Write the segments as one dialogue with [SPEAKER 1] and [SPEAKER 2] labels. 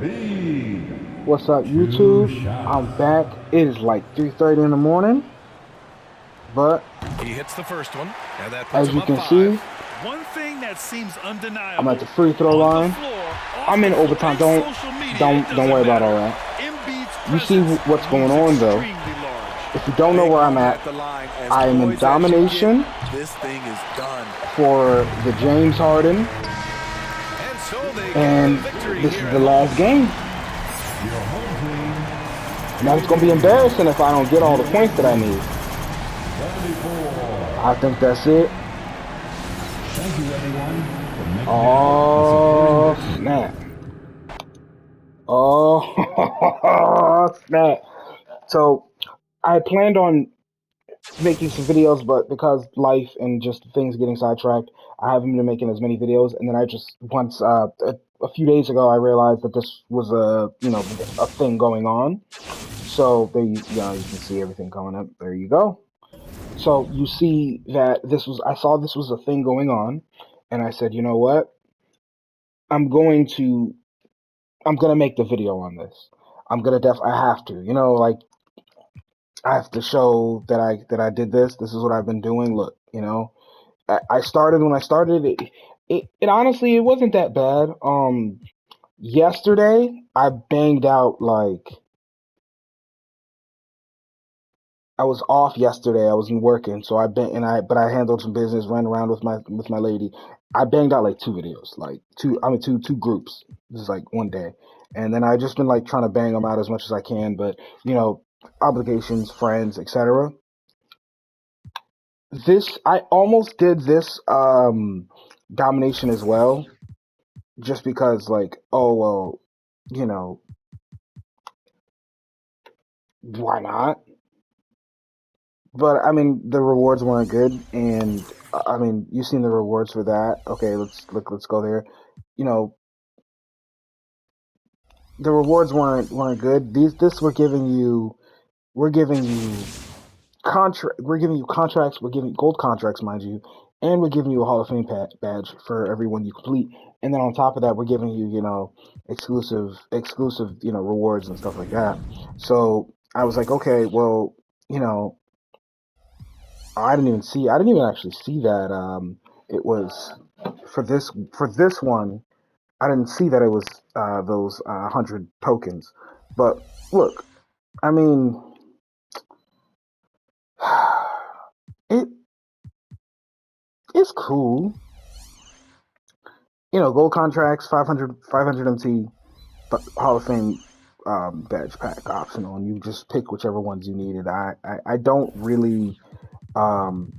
[SPEAKER 1] Embiid.
[SPEAKER 2] What's up,
[SPEAKER 1] Two
[SPEAKER 2] YouTube? I'm back.
[SPEAKER 1] shots.
[SPEAKER 2] It is like 3:30 in the morning, but
[SPEAKER 3] He hits the first one, and that puts
[SPEAKER 2] as
[SPEAKER 3] him
[SPEAKER 2] you
[SPEAKER 3] up
[SPEAKER 2] can
[SPEAKER 3] 5.
[SPEAKER 2] see,
[SPEAKER 3] One thing that seems
[SPEAKER 2] I'm at
[SPEAKER 3] undeniable,
[SPEAKER 2] the free throw
[SPEAKER 3] on the
[SPEAKER 2] line.
[SPEAKER 3] floor, off
[SPEAKER 2] I'm
[SPEAKER 3] the
[SPEAKER 2] in
[SPEAKER 3] floor,
[SPEAKER 2] overtime.
[SPEAKER 3] and
[SPEAKER 2] Don't
[SPEAKER 3] social media, it
[SPEAKER 2] don't don't
[SPEAKER 3] doesn't
[SPEAKER 2] worry about
[SPEAKER 3] matter.
[SPEAKER 2] all that.
[SPEAKER 3] Embiid's
[SPEAKER 2] You see
[SPEAKER 3] presence
[SPEAKER 2] what's going
[SPEAKER 3] looms
[SPEAKER 2] on though.
[SPEAKER 3] extremely large.
[SPEAKER 2] If you don't know
[SPEAKER 4] Big
[SPEAKER 2] where I'm
[SPEAKER 4] moment
[SPEAKER 2] at,
[SPEAKER 4] at the line. As
[SPEAKER 2] I am in
[SPEAKER 4] poised as you get,
[SPEAKER 2] domination
[SPEAKER 4] this thing is done.
[SPEAKER 2] for the James Harden,
[SPEAKER 3] And so they get the
[SPEAKER 2] and
[SPEAKER 3] victory
[SPEAKER 2] this
[SPEAKER 3] here
[SPEAKER 2] is
[SPEAKER 3] at
[SPEAKER 2] the
[SPEAKER 3] home.
[SPEAKER 2] last game.
[SPEAKER 1] Your home team
[SPEAKER 2] Now it's gonna be embarrassing if I don't get all the points that I
[SPEAKER 1] leading
[SPEAKER 2] need.
[SPEAKER 1] 74.
[SPEAKER 2] I think that's it.
[SPEAKER 1] Thank you, everyone, for making it out and supporting
[SPEAKER 2] Oh
[SPEAKER 1] their team.
[SPEAKER 2] snap! Oh snap! So I planned on making some videos, but because life and just things getting sidetracked, I haven't been making as many videos. And then I just once a few days ago, I realized that this was a thing going on. So there you can see everything coming up. There you go. So you see that I saw this was a thing going on, and I said, you know what? I'm going to I'm gonna make the video on this. I have to. Like I have to show that I did this. This is what I've been doing. Look, I started when I started it honestly it wasn't that bad. Yesterday I banged out like I was off yesterday. I wasn't working, so but I handled some business, ran around with my lady. I banged out like two videos, like two groups. This is like one day, and then I just been like trying to bang them out as much as I can, but you know, obligations, friends, etc. This I almost did this domination as well, just because like, oh well, you know, why not? But I mean, the rewards weren't good, and I mean, you've seen the rewards for that. Okay, let's go there. You know, the rewards weren't good. This we're giving you we're giving you contracts, we're giving gold contracts, mind you, and we're giving you a Hall of Fame badge for everyone you complete. And then on top of that, we're giving you, exclusive, rewards and stuff like that. So I was like, okay, well, you know, I didn't even actually see that. It was for this one. I didn't see that it was those 100 tokens. But look, I mean, it it's cool. Gold contracts, 500 MT, Hall of Fame badge pack optional, and you just pick whichever ones you needed. I don't really um,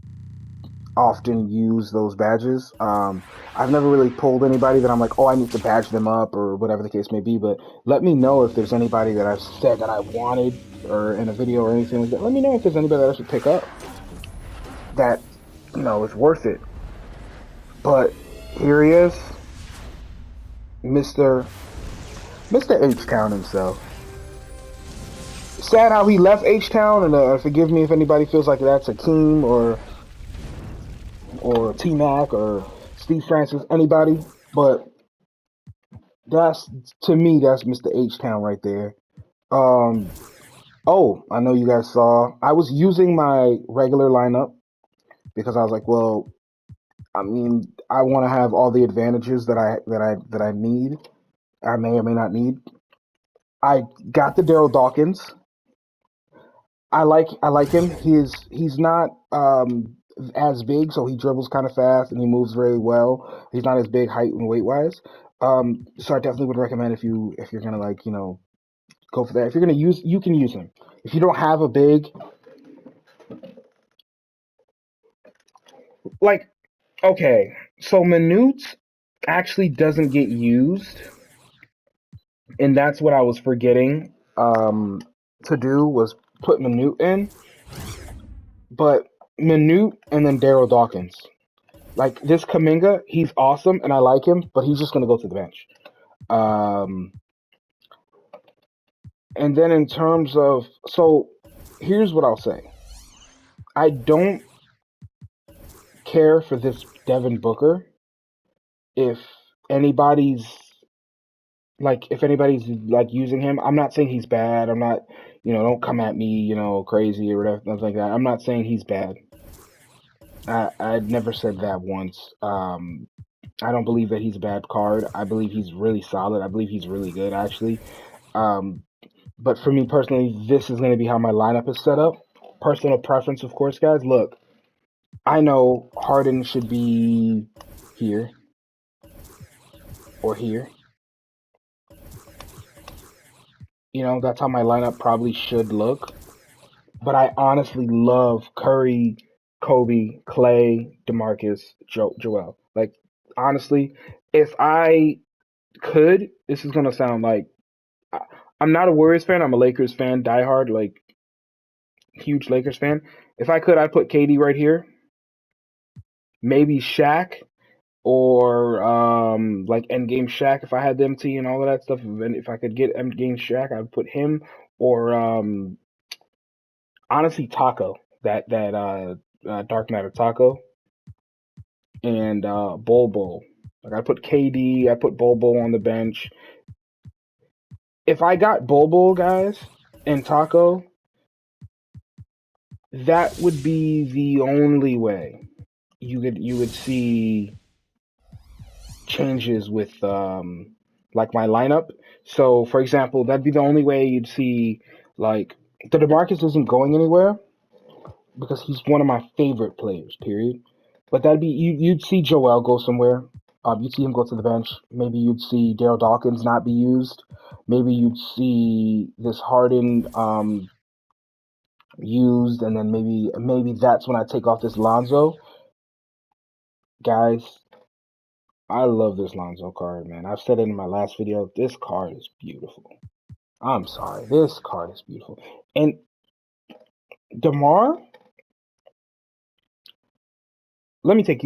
[SPEAKER 2] often use those badges. I've never really pulled anybody that I'm like, oh, I need to badge them up or whatever the case may be. But let me know if there's anybody that I've said that I wanted or in a video or anything like that. Let me know if there's anybody that I should pick up that is worth it. But here he is, Mister H Town himself. Sad how he left H Town, and forgive me if anybody feels like that's Akeem or T Mac or Steve Francis, anybody. But that's to me, that's Mister H Town right there. Um. Oh, I know you guys saw. I was using my regular lineup because I was like, well, I mean, I want to have all the advantages that I need. I may or may not need. I got the Daryl Dawkins. I like him. He's not as big, so he dribbles kind of fast and he moves very well. He's not as big height and weight wise. So I definitely would recommend if you're gonna like go for that. If you're gonna use, you can use him. If you don't have a big like, okay, so Minute actually doesn't get used, and that's what I was forgetting to do was put Minute in, but Minute and then Daryl Dawkins. Like this Kaminga, he's awesome and I like him, but he's just gonna go to the bench. Um, and then in terms of here's what I'll say. I don't care for this Devin Booker if anybody's like if anybody's like using him, I'm not saying he's bad. I'm not, don't come at me, crazy or whatever, nothing like that. I'm not saying he's bad. I'd never said that once. I don't believe that he's a bad card. I believe he's really solid. I believe he's really good, actually. Um, but for me personally, this is going to be how my lineup is set up. Personal preference, of course, guys. Look, I know Harden should be here or here. That's how my lineup probably should look. But I honestly love Curry, Kobe, Clay, DeMarcus, Joel. Like, honestly, if I could, this is gonna sound like I'm not a Warriors fan. I'm a Lakers fan, diehard, like huge Lakers fan. If I could, I'd put KD right here. Maybe Shaq or like Endgame Shaq if I had the MT and all of that stuff. And if I could get Endgame Shaq, I'd put him or honestly Taco. That Dark Matter Taco and Bol Bol. Like I put KD, I put Bol Bol on the bench. If I got Bol Bol guys and Taco, that would be the only way you would see changes with like my lineup. So for example, that'd be the only way you'd see like the DeMarcus isn't going anywhere because he's one of my favorite players, period. But that'd be you'd see Joel go somewhere. You'd see him go to the bench. Maybe you'd see Daryl Dawkins not be used. Maybe you'd see this Harden used, and then maybe that's when I take off this Lonzo. Guys, I love this Lonzo card, man. I've said it in my last video. This card is beautiful. I'm sorry, this card is beautiful. And DeMar, let me take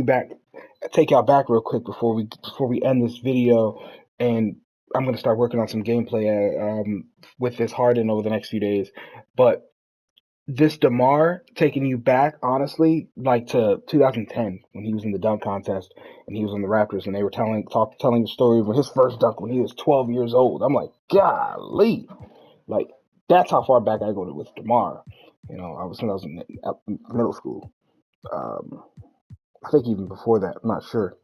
[SPEAKER 2] y'all back real quick before we end this video, and I'm gonna start working on some gameplay with this Harden over the next few days. But this DeMar taking you back, honestly, like to 2010 when he was in the dunk contest and he was on the Raptors and they were telling the story of his first dunk when he was 12 years old. I'm like, golly, like that's how far back I go with DeMar. I was when I was in middle school. I think even before that. I'm not sure.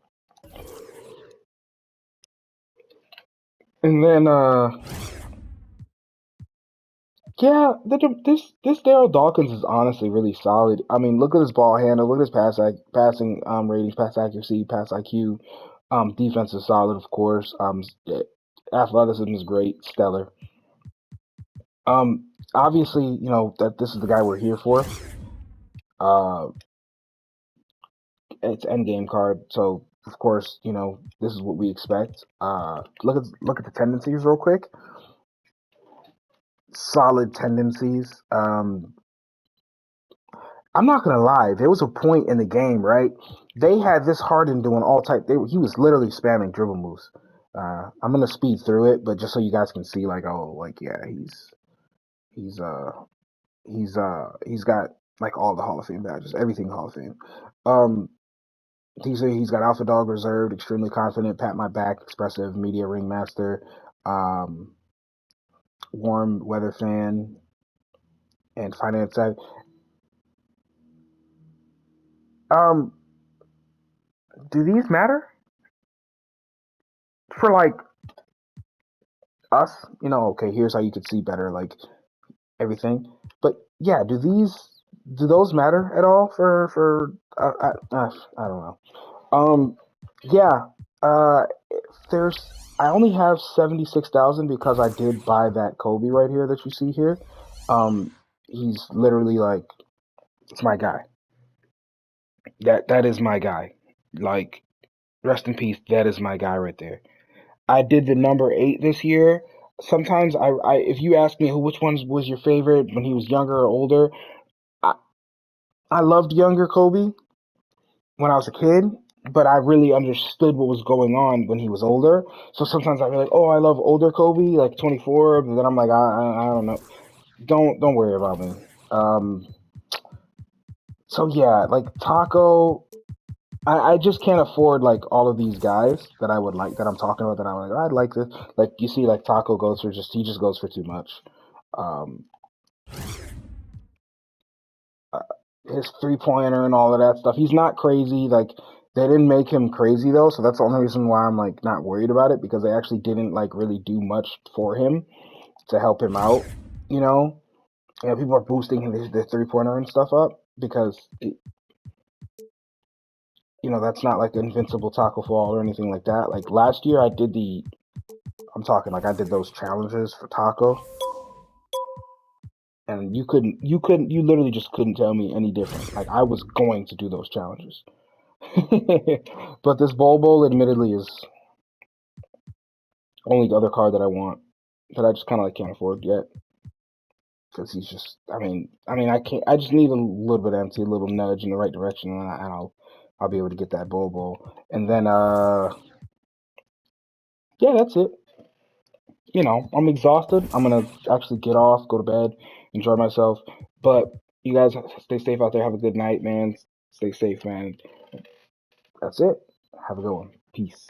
[SPEAKER 2] And then yeah, this Daryl Dawkins is honestly really solid. I mean, look at his ball handle, look at his passing ratings, pass accuracy, pass IQ. Defense is solid, of course. Athleticism is great, stellar. Obviously, that this is the guy we're here for. It's Endgame card, so of course, this is what we expect. Look at the tendencies real quick. Solid tendencies. I'm not gonna lie. There was a point in the game, right? They had this Harden doing all type. He was literally spamming dribble moves. I'm gonna speed through it, but just so you guys can see, like, oh, like, yeah, he's he's got like all the Hall of Fame badges, everything Hall of Fame. He's got Alpha Dog reserved, extremely confident, pat my back, expressive, media ringmaster, warm weather fan, and finance side. Do these matter for like us? Okay, here's how you could see better, like everything. But yeah, do those matter at all for I don't know. Yeah. Uh, there's I only have 76,000 because I did buy that Kobe right here that you see here. He's literally like it's my guy. That is my guy. Like rest in peace. That is my guy right there. I did the number 8 this year. Sometimes if you ask me which one was your favorite when he was younger or older, I I loved younger Kobe when I was a kid, but I really understood what was going on when he was older. So sometimes I'd be like, "Oh, I love older Kobe, like 24," but then I'm like, I don't know. Don't worry about me. So yeah, like Taco, I just can't afford like all of these guys that I would like that I'm talking about that I'm like, oh, I'd like this. Like you see, like Taco goes for he just goes for too much. Um, his 3-pointer and all of that stuff. He's not crazy. Like they didn't make him crazy though, so that's the only reason why I'm like not worried about it because they actually didn't like really do much for him to help him out. You know, yeah, people are boosting the 3-pointer and stuff up because that's not like invincible taco fall or anything like that. Like last year, I'm talking like I did those challenges for taco, and you literally just couldn't tell me any different. Like I was going to do those challenges, but this Bowl admittedly is only the other card that I want that I just kind of like can't afford yet because he's just. I can't. I just need a little bit of empty, a little nudge in the right direction, and I'll be able to get that Bowl, and then yeah, that's it. I'm exhausted. I'm gonna actually get off, go to bed, enjoy myself. But you guys stay safe out there. Have a good night, man. Stay safe, man. That's it. Have a good one. Peace.